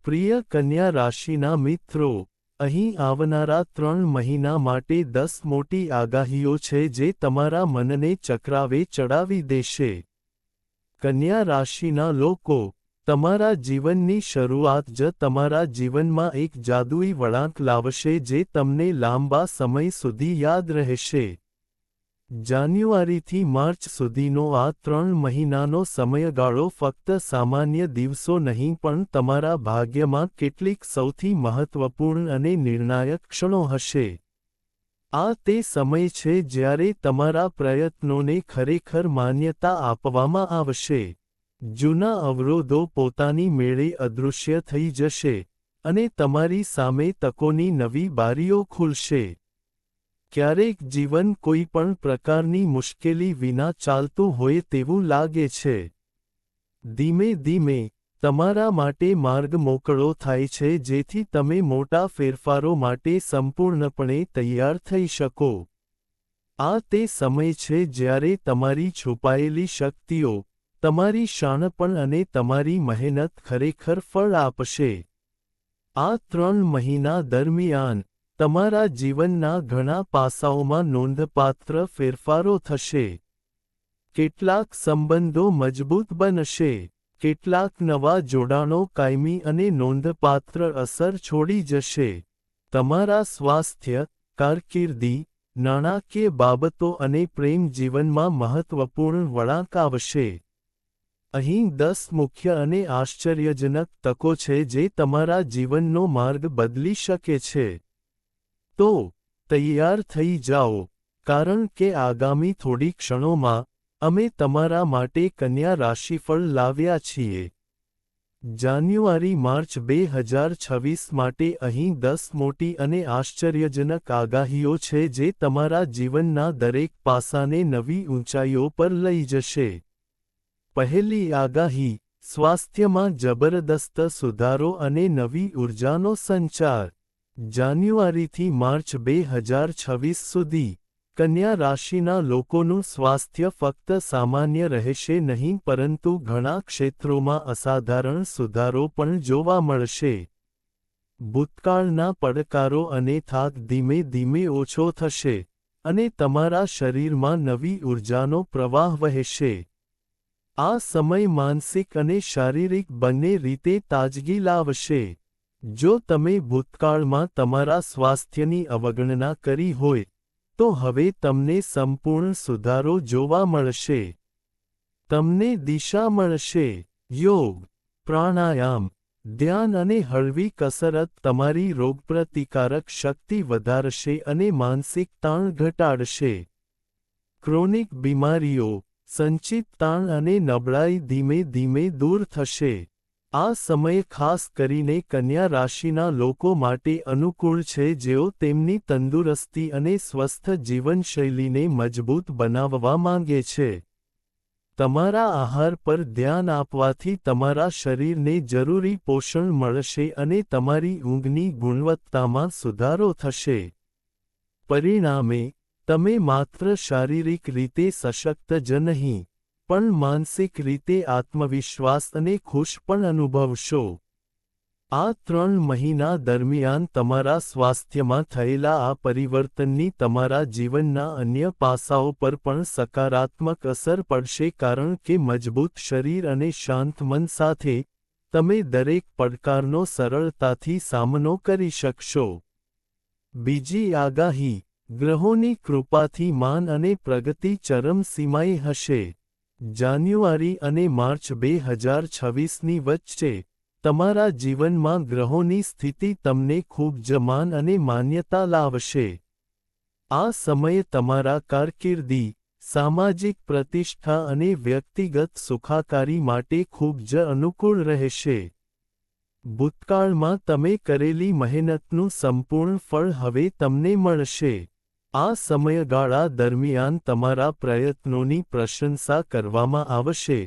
પ્રિય કન્યા રાશિના મિત્રો, અહીં આવનારા 3 મહિના માટે 10 મોટી આગાહીઓ છે જે તમારા મનને ચક્રાવે ચડાવી દેશે. કન્યા રાશિના લોકો, તમારા જીવનની શરૂઆત જ તમારા જીવનમાં એક જાદુઈ વળાંક લાવશે જે તમને લાંબા સમય સુધી યાદ રહેશે. જાન્યુઆરીથી માર્ચ સુધીનો આ 3 મહિનાનો સમયગાળો ફક્ત સામાન્ય દિવસો નહીં પણ તમારા ભાગ્યમાં કેટલીક સૌથી મહત્વપૂર્ણ અને નિર્ણાયક ક્ષણો હશે. આ તે સમય છે જ્યારે તમારા પ્રયત્નોને ખરેખર માન્યતા આપવામાં આવશે. જૂના અવરોધો પોતાની મેળે અદૃશ્ય થઈ જશે, અને તમારી સામે તકોની નવી બારીઓ ખુલશે. ક્યારેક જીવન કોઈ પણ પ્રકારની મુશ્કેલી વિના ચાલતું હોય તેવું લાગે છે. ધીમે ધીમે, તમારા માટે માર્ગ મોકળો થાય છે જેથી તમે મોટા ફેરફારો માટે સંપૂર્ણપણે તૈયાર થઈ શકો. આ તે સમય છે જ્યારે તમારી છુપાયેલી શક્તિઓ, તમારી શાણપણ અને તમારી મહેનત ખરેખર ફળ આપશે. આ 3 મહિના દરમિયાન, તમારા જીવનના ઘણા પાસાઓમાં નોંધપાત્ર ફેરફારો થશે. કેટલાક સંબંધો મજબૂત બનશે, કેટલાક નવા જોડાણો કાયમી અને નોંધપાત્ર અસર છોડી જશે. તમારા સ્વાસ્થ્ય, કારકિર્દી, નાણાકીય બાબતો અને પ્રેમ જીવનમાં મહત્વપૂર્ણ વળાંક આવશે. અહીં 10 મુખ્ય અને આશ્ચર્યજનક તકો છે જે તમારા જીવનનો માર્ગ બદલી શકે છે. તો, તૈયાર થઈ જાઓ, કારણ કે આગામી થોડી ક્ષણોમાં, અમે તમારા માટે કન્યા રાશિફળ લાવ્યા છીએ. જાન્યુઆરી-માર્ચ 2026 માટે અહીં 10 મોટી અને આશ્ચર્યજનક આગાહીઓ છે જે તમારા જીવનના દરેક પાસાને નવી ઊંચાઈઓ પર લઈ જશે. પહેલી આગાહી, સ્વાસ્થ્યમાં જબરદસ્ત સુધારો અને નવી ઊર્જાનો સંચાર. જાન્યુઆરીથી માર્ચ 2026 સુધી, કન્યા રાશિના લોકોનું સ્વાસ્થ્ય ફક્ત સામાન્ય રહેશે નહીં પરંતુ ઘણા ક્ષેત્રોમાં અસાધારણ સુધારો પણ જોવા મળશે. ભૂતકાળના પડકારો અને થાક ધીમે ધીમે ઓછો થશે, અને તમારા શરીરમાં નવી ઊર્જાનો પ્રવાહ વહેશે. આ સમય માનસિક અને શારીરિક બંને રીતે તાજગી લાવશે. જો તમે ભૂતકાળમાં તમારા સ્વાસ્થ્યની અવગણના કરી હોય, તો હવે તમને સંપૂર્ણ સુધારો જોવા મળશે. તમને દિશા મળશે. યોગ, પ્રાણાયામ, ધ્યાન અને હળવી કસરત તમારી રોગપ્રતિકારક શક્તિ વધારશે અને માનસિક તાણ ઘટાડશે. ક્રોનિક બીમારીઓ, સંચિત તાણ અને નબળાઈ ધીમે ધીમે દૂર થશે. આ સમય ખાસ કરીને કન્યા રાશિના લોકો માટે અનુકૂળ છે જેઓ તેમની તંદુરસ્તી અને સ્વસ્થ જીવનશૈલીને મજબૂત બનાવવા માંગે છે. તમારા આહાર પર ધ્યાન આપવાથી તમારા શરીરને જરૂરી પોષણ મળશે અને તમારી ઊંઘની ગુણવત્તામાં સુધારો થશે. પરિણામે, તમે માત્ર શારીરિક રીતે સશક્ત જ નહીં, પણ માનસિક રીતે આત્મવિશ્વાસ અને ખુશ પણ અનુભવશો. આ 3 મહિના દરમિયાન તમારા સ્વાસ્થ્યમાં થયેલા આ પરિવર્તનની તમારા જીવનના અન્ય પાસાઓ પર પણ સકારાત્મક અસર પડશે કારણ કે મજબૂત શરીર અને શાંત મન સાથે, તમે દરેક પડકારનો સરળતાથી સામનો કરી શકશો. બીજી આગાહી, ગ્રહોની કૃપાથી માન અને પ્રગતિ ચરમસીમાએ હશે. જાન્યુઆરી અને માર્ચ 2026ની વચ્ચે, તમારા જીવનમાં ગ્રહોની સ્થિતિ તમને ખૂબ જ માન અને માન્યતા લાવશે. આ સમય તમારા કારકિર્દી, સામાજિક પ્રતિષ્ઠા અને વ્યક્તિગત સુખાકારી માટે ખૂબ જ અનુકૂળ રહેશે. ભૂતકાળમાં તમે કરેલી મહેનતનું સંપૂર્ણ ફળ હવે તમને મળશે. આ સમયગાળા દરમિયાન તમારા પ્રયત્નોની પ્રશંસા કરવામાં આવશે,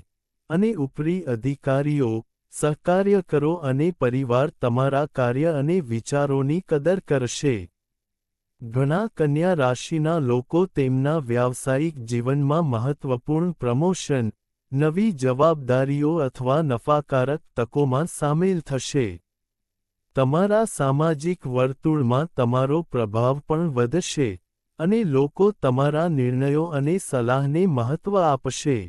અને ઉપરી અધિકારીઓ, સહકાર્યકરો અને પરિવાર તમારા કાર્ય અને વિચારોની કદર કરશે. ઘણા કન્યા રાશિના લોકો તેમના વ્યાવસાયિક જીવનમાં મહત્વપૂર્ણ પ્રમોશન, નવી જવાબદારીઓ અથવા નફાકારક તકોમાં સામેલ થશે. તમારા સામાજિક વર્તુળમાં તમારો પ્રભાવ પણ વધશે, અને લોકો તમારા નિર્ણયો અને સલાહને મહત્ત્વ આપશે.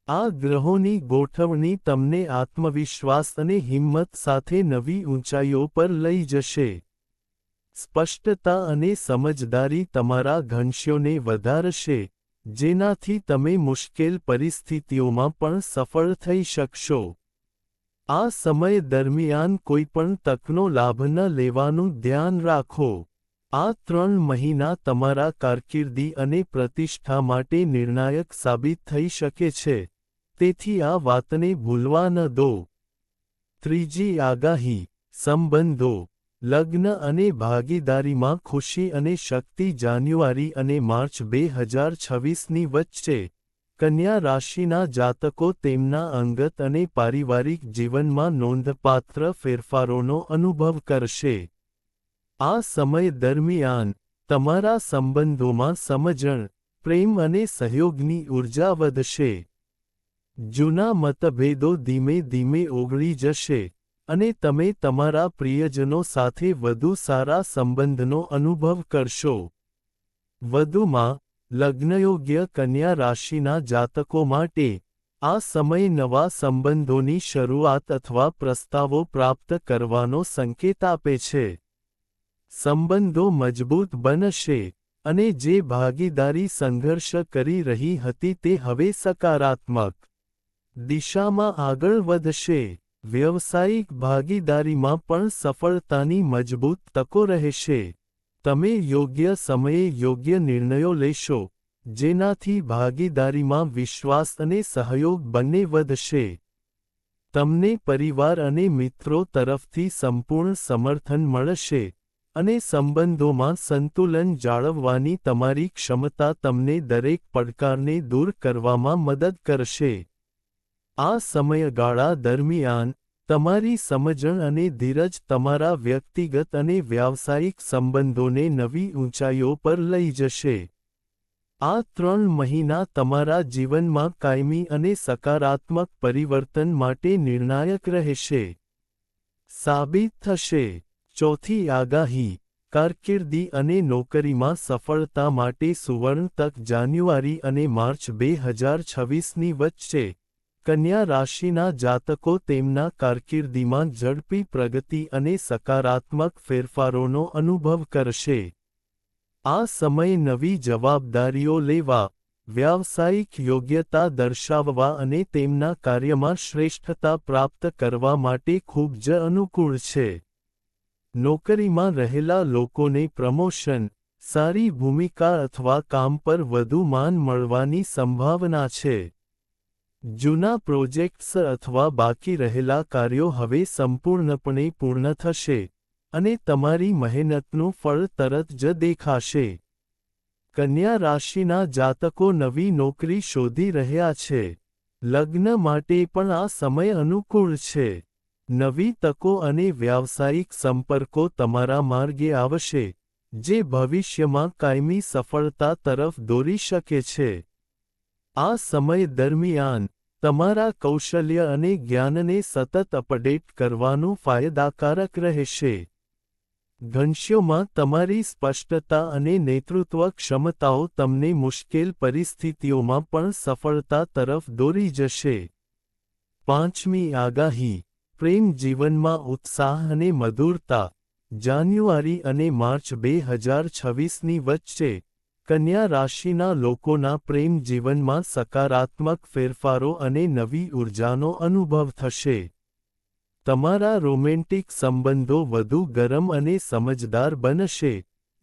આ ગ્રહોની ગોઠવણી તમને આત્મવિશ્વાસ અને હિંમત સાથે નવી ઊંચાઈઓ પર લઈ જશે. સ્પષ્ટતા અને સમજદારી તમારા ઘનશ્યોને વધારશે, જેનાથી તમે મુશ્કેલ પરિસ્થિતિઓમાં પણ સફળ થઈ શકશો. આ સમય દરમિયાન કોઈપણ તકનો લાભ ન લેવાનું ધ્યાન રાખો. આ 3 મહિના તમારા કારકિર્દી અને પ્રતિષ્ઠા માટે નિર્ણાયક સાબિત થઈ શકે છે, તેથી આ વાતને ભૂલવા ન દો. ત્રીજી આગાહી, સંબંધો, લગ્ન અને ભાગીદારીમાં ખુશી અને શક્તિ. જાન્યુઆરી અને માર્ચ 2026ની વચ્ચે, કન્યા રાશિના જાતકો તેમના અંગત અને પારિવારિક જીવનમાં નોંધપાત્ર ફેરફારોનો અનુભવ કરશે. આ સમય દરમિયાન, તમારા સંબંધોમાં સમજણ, પ્રેમ અને સહયોગની ઊર્જા વધશે. જૂના મતભેદો ધીમે ધીમે ઓગળી જશે, અને તમે તમારા પ્રિયજનો સાથે વધુ સારા સંબંધનો અનુભવ કરશો. વધુમાં, લગ્નયોગ્ય કન્યા રાશિના જાતકો માટે, આ સમય નવા સંબંધોની શરૂઆત અથવા પ્રસ્તાવો પ્રાપ્ત કરવાનો સંકેત આપે છે. સંબંધો મજબૂત બનશે, અને જે ભાગીદારી સંઘર્ષ કરી રહી હતી તે હવે સકારાત્મક દિશામાં આગળ વધશે. વ્યવસાયિક ભાગીદારીમાં પણ સફળતાની મજબૂત તકો રહેશે. તમે યોગ્ય સમયે યોગ્ય નિર્ણયો લેશો, જેનાથી ભાગીદારીમાં વિશ્વાસ અને સહયોગ બંને વધશે. તમને પરિવાર અને મિત્રો તરફથી સંપૂર્ણ સમર્થન મળશે, અને સંબંધોમાં સંતુલન જાળવવાની તમારી ક્ષમતા તમને દરેક પડકારને દૂર કરવામાં મદદ કરશે. આ સમયગાળા દરમિયાન, તમારી સમજણ અને ધીરજ તમારા વ્યક્તિગત અને વ્યાવસાયિક સંબંધોને નવી ઊંચાઈઓ પર લઈ જશે. આ 3 મહિના તમારા જીવનમાં કાયમી અને સકારાત્મક પરિવર્તન માટે નિર્ણાયક રહેશે. સાબિત થશે. ચોથી આગાહી, કારકિર્દી અને નોકરીમાં સફળતા માટે સુવર્ણ તક. જાન્યુઆરી અને માર્ચ 2026ની વચ્ચે, કન્યા રાશિના જાતકો તેમના કારકિર્દીમાં ઝડપી પ્રગતિ અને સકારાત્મક ફેરફારોનો અનુભવ કરશે. આ સમય નવી જવાબદારીઓ લેવા, વ્યાવસાયિક યોગ્યતા દર્શાવવા અને તેમના કાર્યમાં શ્રેષ્ઠતા પ્રાપ્ત કરવા માટે ખૂબ જ અનુકૂળ છે. નોકરીમાં રહેલા લોકોને પ્રમોશન, સારી ભૂમિકા અથવા કામ પર વધુ માન મળવાની સંભાવના છે. જૂના પ્રોજેક્ટ્સ અથવા બાકી રહેલા કાર્યો હવે સંપૂર્ણપણે પૂર્ણ થશે, અને તમારી મહેનતનું ફળ તરત જ દેખાશે. કન્યા રાશિના જાતકો નવી નોકરી શોધી રહ્યા છે. લગ્ન માટે પણ આ સમય અનુકૂળ છે. નવી તકો અને વ્યાવસાયિક સંપર્કો તમારા માર્ગે આવશે, જે ભવિષ્યમાં કાયમી સફળતા તરફ દોરી શકે છે. આ સમય દરમિયાન, તમારા કૌશલ્ય અને જ્ઞાનને સતત અપડેટ કરવાનું ફાયદાકારક રહેશે. ઘનશ્યોમાં તમારી સ્પષ્ટતા અને નેતૃત્વ ક્ષમતાઓ તમને મુશ્કેલ પરિસ્થિતિઓમાં પણ સફળતા તરફ દોરી જશે. પાંચમી આગાહી, પ્રેમ જીવનમાં ઉત્સાહ અને મધુરતા. જાન્યુઆરી અને માર્ચ 2026ની વચ્ચે, કન્યા રાશિના લોકોના પ્રેમ જીવનમાં સકારાત્મક ફેરફારો અને નવી ઊર્જાનો અનુભવ થશે. તમારા રોમેન્ટિક સંબંધો વધુ ગરમ અને સમજદાર બનશે,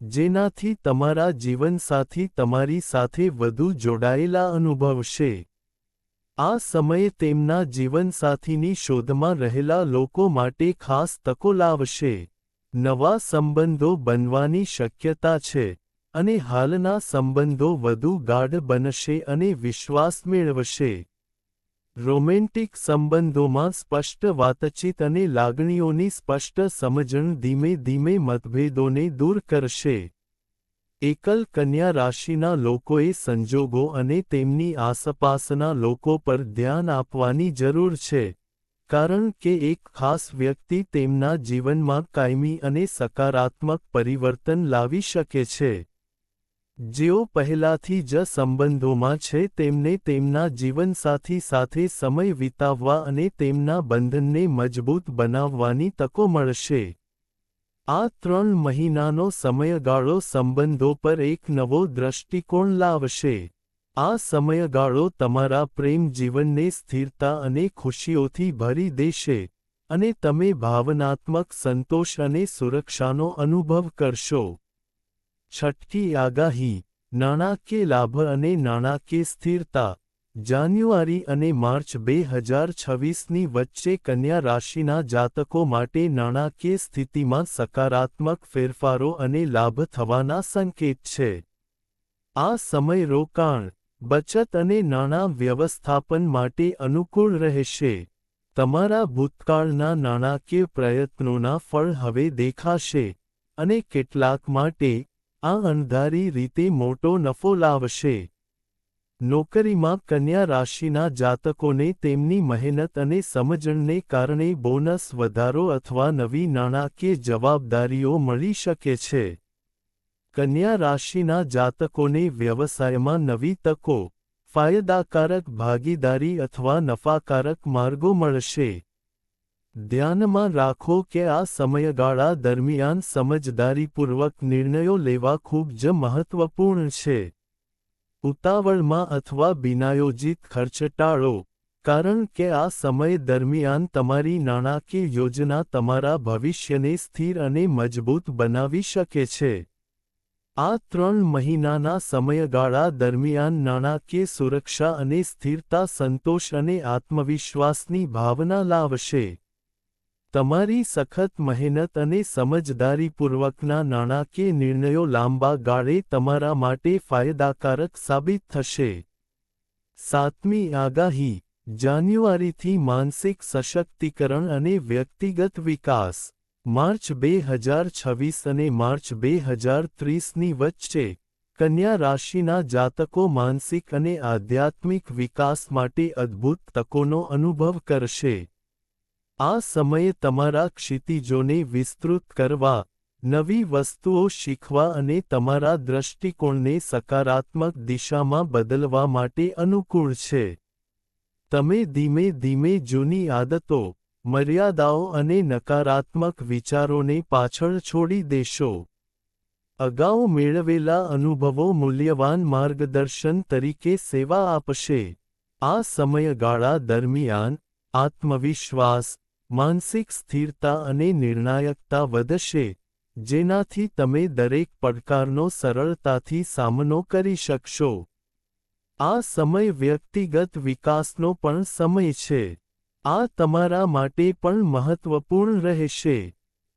જેનાથી તમારા જીવનસાથી તમારી સાથે વધુ જોડાયેલા અનુભવશે. આ સમયે તેમના જીવનસાથીની શોધમાં રહેલા લોકો માટે ખાસ તકો લાવશે. નવા સંબંધો બનવાની શક્યતા છે, અને હાલના સંબંધો વધુ ગાઢ બનશે અને વિશ્વાસ મેળવશે. રોમેન્ટિક સંબંધોમાં સ્પષ્ટ વાતચીત અને લાગણીઓની સ્પષ્ટ સમજણ ધીમે ધીમે મતભેદોને દૂર કરશે. એકલ કન્યા રાશિના લોકોએ સંજોગો અને તેમની આસપાસના લોકો પર ધ્યાન આપવાની જરૂર છે, કારણ કે એક ખાસ વ્યક્તિ તેમના જીવનમાં કાયમી અને સકારાત્મક પરિવર્તન લાવી શકે છે. જેઓ પહેલાથી જ સંબંધોમાં છે તેમને તેમના જીવનસાથી સાથે સમય વિતાવવા અને તેમના બંધનને મજબૂત બનાવવાની તકો મળશે. આ 3 મહિનાનો સમયગાળો સંબંધો પર એક નવો દૃષ્ટિકોણ લાવશે. આ સમયગાળો તમારા પ્રેમ જીવનને સ્થિરતા અને ખુશીઓથી ભરી દેશે, અને તમે ભાવનાત્મક સંતોષ અને સુરક્ષાનો અનુભવ કરશો. છઠ્ઠી આગાહી, નાણાકીય લાભ અને નાણાકીય સ્થિરતા. જાન્યુઆરી અને માર્ચ 2026ની વચ્ચે કન્યા રાશિના જાતકો માટે નાણાકીય સ્થિતિમાં સકારાત્મક ફેરફારો અને લાભ થવાના સંકેત છે. આ સમય રોકાણ, બચત અને નાણાં વ્યવસ્થાપન માટે અનુકૂળ રહેશે. તમારા ભૂતકાળના નાણાકીય પ્રયત્નોના ફળ હવે દેખાશે, અને કેટલાક માટે આ અણધારી રીતે મોટો નફો લાવશે. નોકરીમાં કન્યા રાશિના જાતકોને તેમની મહેનત અને સમજણને કારણે બોનસ વધારો અથવા નવી નાણાકીય જવાબદારીઓ મળી શકે છે. કન્યા રાશિના જાતકોને વ્યવસાયમાં નવી તકો, ફાયદાકારક ભાગીદારી અથવા નફાકારક માર્ગો મળશે. ધ્યાનમાં રાખો કે આ સમયગાળા દરમિયાન સમજદારીપૂર્વક નિર્ણયો લેવા ખૂબ જ મહત્વપૂર્ણ છે. ઉતાવળમાં અથવા બિનાયોજિત ખર્ચ ટાળો, કારણ કે આ સમય દરમિયાન તમારી નાણાકીય યોજના તમારા ભવિષ્યને સ્થિર અને મજબૂત બનાવી શકે છે. આ 3 મહિનાના સમયગાળા દરમિયાન નાણાકીય સુરક્ષા અને સ્થિરતા સંતોષ અને આત્મવિશ્વાસની ભાવના લાવશે. તમારી સખત મહેનત અને સમજદારીપૂર્વકના નાણાકીય નિર્ણયો લાંબા ગાળે તમારા માટે ફાયદાકારક સાબિત થશે. સાતમી આગાહી, જાન્યુઆરીથી માનસિક સશક્તિકરણ અને વ્યક્તિગત વિકાસ. માર્ચ 2026 અને માર્ચ 2030ની વચ્ચે, કન્યા રાશિના જાતકો માનસિક અને આધ્યાત્મિક વિકાસ માટે અદ્ભુત તકોનો અનુભવ કરશે. આ સમયે તમારા ક્ષિતિજોને વિસ્તૃત કરવા, નવી વસ્તુઓ શીખવા અને તમારા દૃષ્ટિકોણને સકારાત્મક દિશામાં બદલવા માટે અનુકૂળ છે. તમે ધીમે ધીમે જૂની આદતો, મર્યાદાઓ અને નકારાત્મક વિચારોને પાછળ છોડી દેશો. અગાઉ મેળવેલા અનુભવો મૂલ્યવાન માર્ગદર્શન તરીકે સેવા આપશે. આ સમયગાળા દરમિયાન આત્મવિશ્વાસ, માનસિક સ્થિરતા અને નિર્ણાયકતા વધશે, જેનાથી તમે દરેક પડકારનો સરળતાથી સામનો કરી શકશો. આ સમય વ્યક્તિગત વિકાસનો પણ સમય છે. આ તમારા માટે પણ મહત્વપૂર્ણ રહેશે.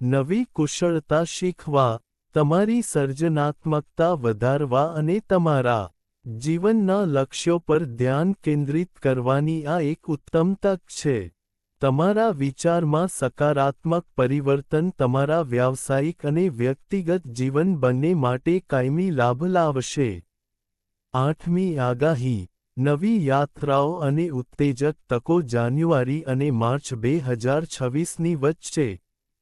નવી કુશળતા શીખવા, તમારી સર્જનાત્મકતા વધારવા અને તમારા જીવનના લક્ષ્યો પર ધ્યાન કેન્દ્રિત કરવાની આ એક ઉત્તમ તક છે. તમારા વિચારમાં સકારાત્મક પરિવર્તન તમારા વ્યાવસાયિક અને વ્યક્તિગત જીવન બંને માટે કાયમી લાભ લાવશે. આઠમી આગાહી, નવી યાત્રાઓ અને ઉત્તેજક તકો. જાન્યુઆરી અને માર્ચ 2026ની વચ્ચે,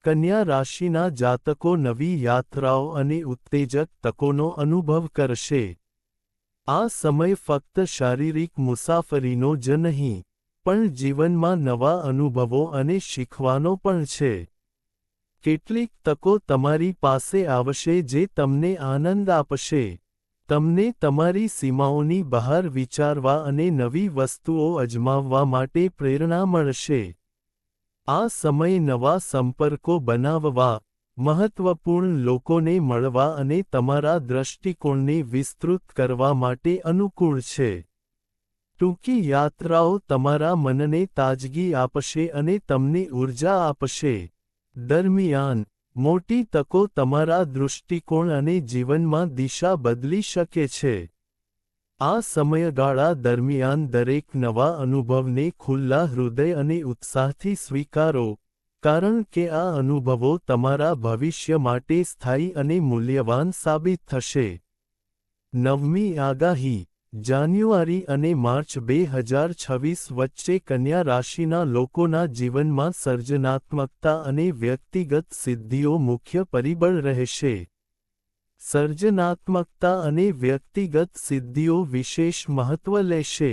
કન્યા રાશિના જાતકો નવી યાત્રાઓ અને ઉત્તેજક તકોનો અનુભવ કરશે. આ સમય ફક્ત શારીરિક મુસાફરીનો જ નહીં, પણ જીવનમાં નવા અનુભવો અને શીખવાનો પણ છે. કેટલીક તકો તમારી પાસે આવશે જે તમને આનંદ આપશે. તમને તમારી સીમાઓની બહાર વિચારવા અને નવી વસ્તુઓ અજમાવવા માટે પ્રેરણા મળશે. આ સમય નવા સંપર્કો બનાવવા, મહત્વપૂર્ણ લોકોને મળવા અને તમારા દૃષ્ટિકોણને વિસ્તૃત કરવા માટે અનુકૂળ છે. ટૂંકી યાત્રાઓ તમારા મનને તાજગી આપશે અને તમને ઊર્જા આપશે. દરમિયાન, મોટી તકો તમારા દૃષ્ટિકોણ અને જીવનમાં દિશા બદલી શકે છે. આ સમયગાળા દરમિયાન દરેક નવા અનુભવને ખુલ્લા હૃદય અને ઉત્સાહથી સ્વીકારો, કારણ કે આ અનુભવો તમારા ભવિષ્ય માટે સ્થાયી અને મૂલ્યવાન સાબિત થશે. નવમી આગાહી, જાન્યુઆરી અને માર્ચ 2026 વચ્ચે કન્યા રાશિના લોકોના જીવનમાં સર્જનાત્મકતા અને વ્યક્તિગત સિદ્ધિઓ મુખ્ય પરિબળ રહેશે. સર્જનાત્મકતા અને વ્યક્તિગત સિદ્ધિઓ વિશેષ મહત્વ લેશે.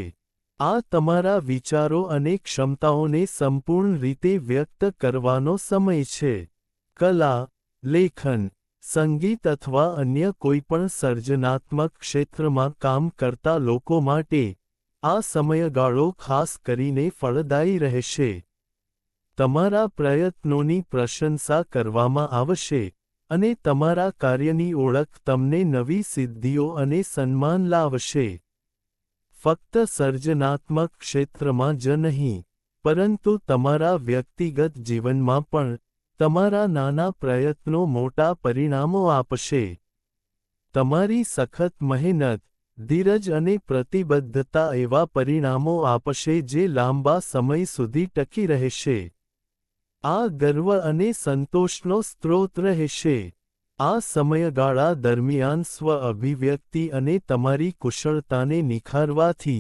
આ તમારા વિચારો અને ક્ષમતાઓને સંપૂર્ણ રીતે વ્યક્ત કરવાનો સમય છે. કલા, લેખન, સંગીત અથવા અન્ય કોઈપણ સર્જનાત્મક ક્ષેત્રમાં કામ કરતા લોકો માટે આ સમયગાળો ખાસ કરીને ફળદાયી રહેશે. તમારા પ્રયત્નોની પ્રશંસા કરવામાં આવશે અને તમારા કાર્યની ઓળખ તમને નવી સિદ્ધિઓ અને સન્માન લાવશે. ફક્ત સર્જનાત્મક ક્ષેત્રમાં જ નહીં, પરંતુ તમારા વ્યક્તિગત જીવનમાં પણ તમારા નાના પ્રયત્નો મોટા પરિણામો આપશે. તમારી સખત મહેનત, ધીરજ અને પ્રતિબદ્ધતા એવા પરિણામો આપશે જે લાંબા સમય સુધી ટકી રહેશે. આ ગર્વ અને સંતોષનો સ્ત્રોત રહેશે. આ સમયગાળા દરમિયાન સ્વ-અભિવ્યક્તિ અને તમારી કુશળતાને નિખારવાથી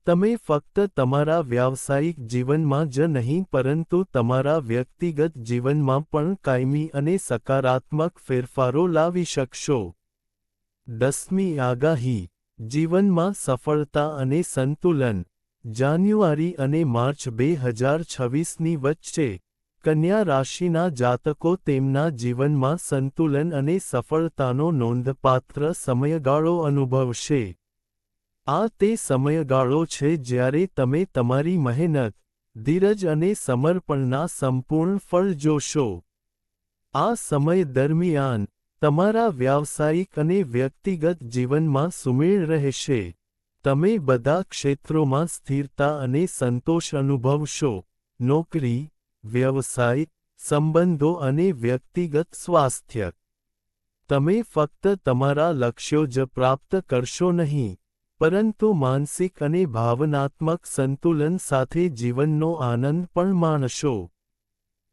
તમે ફક્ત તમારા વ્યાવસાયિક જીવનમાં જ નહીં પરંતુ તમારા વ્યક્તિગત જીવનમાં પણ કાયમી અને સકારાત્મક ફેરફારો લાવી શકશો. 10મી આગાહી, જીવનમાં સફળતા અને સંતુલન. જાન્યુઆરી અને માર્ચ 2026ની વચ્ચે કન્યા રાશિના જાતકો તેમના જીવનમાં સંતુલન અને સફળતાનો નોંધપાત્ર સમયગાળો અનુભવશે. આ તે સમયગાળો છે જ્યારે તમે તમારી મહેનત, ધીરજ અને સમર્પણના સંપૂર્ણ ફળ જોશો. આ સમય દરમિયાન તમારા વ્યાવસાયિક અને વ્યક્તિગત જીવનમાં સુમેળ રહેશે. તમે બધા ક્ષેત્રોમાં સ્થિરતા અને સંતોષ અનુભવશો. નોકરી, વ્યવસાય, સંબંધો અને વ્યક્તિગત સ્વાસ્થ્ય. તમે ફક્ત તમારા લક્ષ્યો જ પ્રાપ્ત કરશો નહીં, પરંતુ માનસિક અને ભાવનાત્મક સંતુલન સાથે જીવનનો આનંદ પણ માણશો.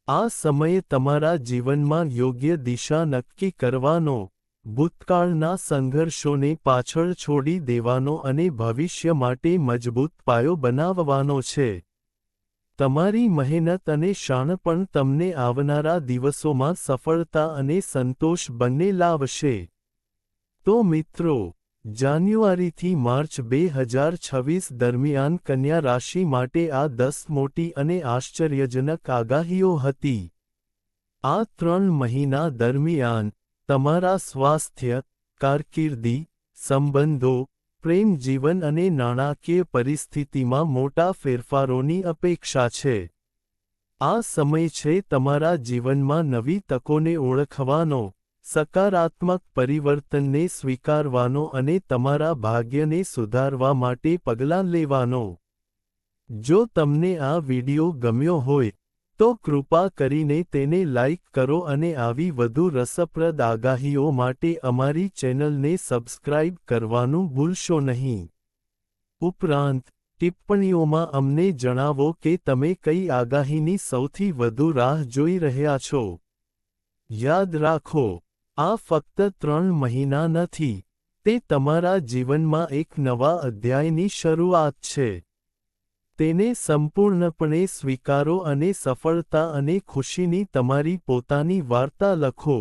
આ સમય તમારા જીવનમાં યોગ્ય દિશા નક્કી કરવાનો, ભૂતકાળના સંઘર્ષોને પાછળ છોડી દેવાનો અને ભવિષ્ય માટે મજબૂત પાયો બનાવવાનો છે. તમારી મહેનત અને શાણપણ તમને આવનારા દિવસોમાં સફળતા અને સંતોષ બંને લાવશે. તો મિત્રો, જાન્યુઆરીથી માર્ચ 2026 દરમિયાન કન્યા રાશિ માટે આ 10 મોટી અને આશ્ચર્યજનક આગાહીઓ હતી. આ 3 મહિના દરમિયાન તમારા સ્વાસ્થ્ય, કારકિર્દી, સંબંધો, પ્રેમ જીવન અને નાણાકીય પરિસ્થિતિમાં મોટા ફેરફારોની અપેક્ષા છે. આ સમય છે તમારા જીવનમાં નવી તકોને ઓળખવાનો, સકારાત્મક પરિવર્તનને સ્વીકારવાનો અને તમારા ભાગ્યને સુધારવા માટે પગલાં લેવાનો. જો તમને આ વિડિયો ગમ્યો હોય, તો કૃપા કરીને તેને લાઇક કરો અને આવી વધુ રસપ્રદ આગાહીઓ માટે અમારી ચેનલને સબસ્ક્રાઇબ કરવાનું ભૂલશો નહીં. ઉપરાંત, ટિપ્પણીઓમાં અમને જણાવો કે તમે કઈ આગાહીની સૌથી વધુ રાહ જોઈ રહ્યા છો. યાદ રાખો, આ ફક્ત 3 મહિના નથી, તે તમારા જીવનમાં એક નવા અધ્યાયની શરૂઆત છે. તેને સંપૂર્ણપણે સ્વીકારો અને સફળતા અને ખુશીની તમારી પોતાની વાર્તા લખો.